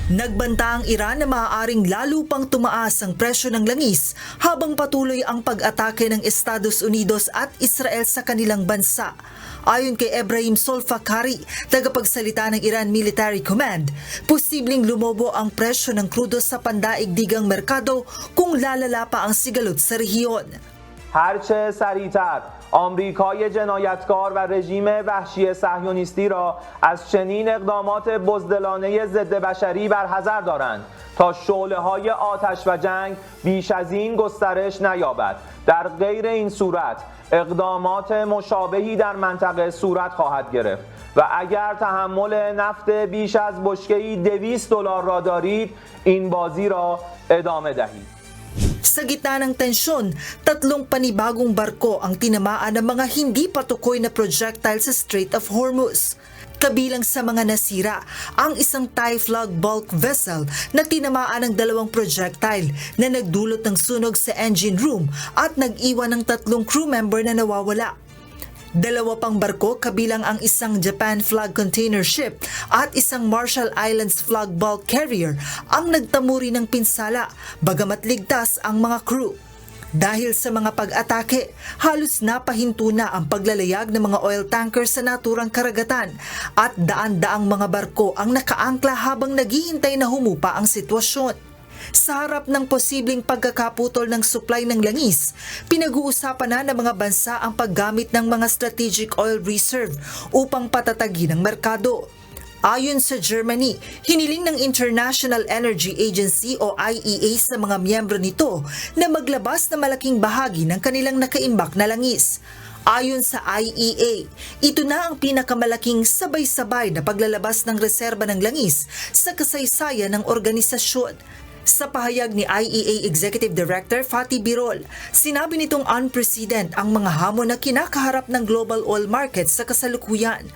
Nagbanta ang Iran na maaaring lalo pang tumaas ang presyo ng langis habang patuloy ang pag-atake ng Estados Unidos at Israel sa kanilang bansa. Ayon kay Ebrahim Solfakari, tagapagsalita ng Iran Military Command, posibleng lumobo ang presyo ng krudo sa pandaigdigang merkado kung lalala pa ang sigalot sa rehiyon. هرچه سریعتر آمریکای جنایتکار و رژیم وحشی صهیونیستی را از چنین اقدامات بزدلانه ضد بشری برحذر دارند تا شعله‌های آتش و جنگ بیش از این گسترش نیابد. در غیر این صورت اقدامات مشابهی در منطقه صورت خواهد گرفت و اگر تحمل نفت بیش از بشکه‌ای $200 را دارید این بازی را ادامه دهید. Sa gitna ng tensyon, 3 panibagong barko ang tinamaan ng mga hindi patukoy na projectile sa Strait of Hormuz. Kabilang sa mga nasira, ang isang Thai flag bulk vessel na tinamaan ng 2 projectile na nagdulot ng sunog sa engine room at nag-iwan ng 3 crew member na nawawala. 2 pang barko kabilang ang isang Japan flag container ship at isang Marshall Islands flag bulk carrier ang nagtamuri ng pinsala bagamat ligtas ang mga crew. Dahil sa mga pag-atake, halos napahinto na ang paglalayag ng mga oil tanker sa naturang karagatan at daan-daang mga barko ang nakaangkla habang naghihintay na humupa ang sitwasyon. Sa harap ng posibleng pagkakaputol ng supply ng langis, pinag-uusapan na ng mga bansa ang paggamit ng mga strategic oil reserve upang patatagin ang merkado. Ayon sa Germany, hiniling ng International Energy Agency o IEA sa mga miyembro nito na maglabas na malaking bahagi ng kanilang nakaimbak na langis. Ayon sa IEA, ito na ang pinakamalaking sabay-sabay na paglalabas ng reserba ng langis sa kasaysayan ng organisasyon. Sa pahayag ni IEA Executive Director Fatih Birol, sinabi nitong unprecedented ang mga hamon na kinakaharap ng global oil market sa kasalukuyan.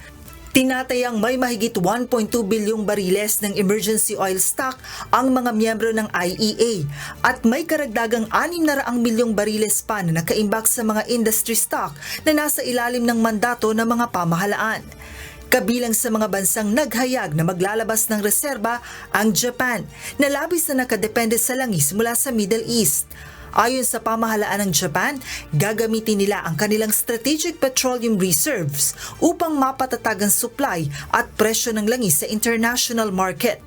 Tinatayang may mahigit 1.2 bilyong bariles ng emergency oil stock ang mga miyembro ng IEA at may karagdagang 600 milyong bariles pa na nakaimbak sa mga industry stock na nasa ilalim ng mandato ng mga pamahalaan. Kabilang sa mga bansang naghayag na maglalabas ng reserba ang Japan, na labis na nakadepende sa langis mula sa Middle East. Ayon sa pamahalaan ng Japan, gagamitin nila ang kanilang strategic petroleum reserves upang mapatatag ang supply at presyo ng langis sa international market.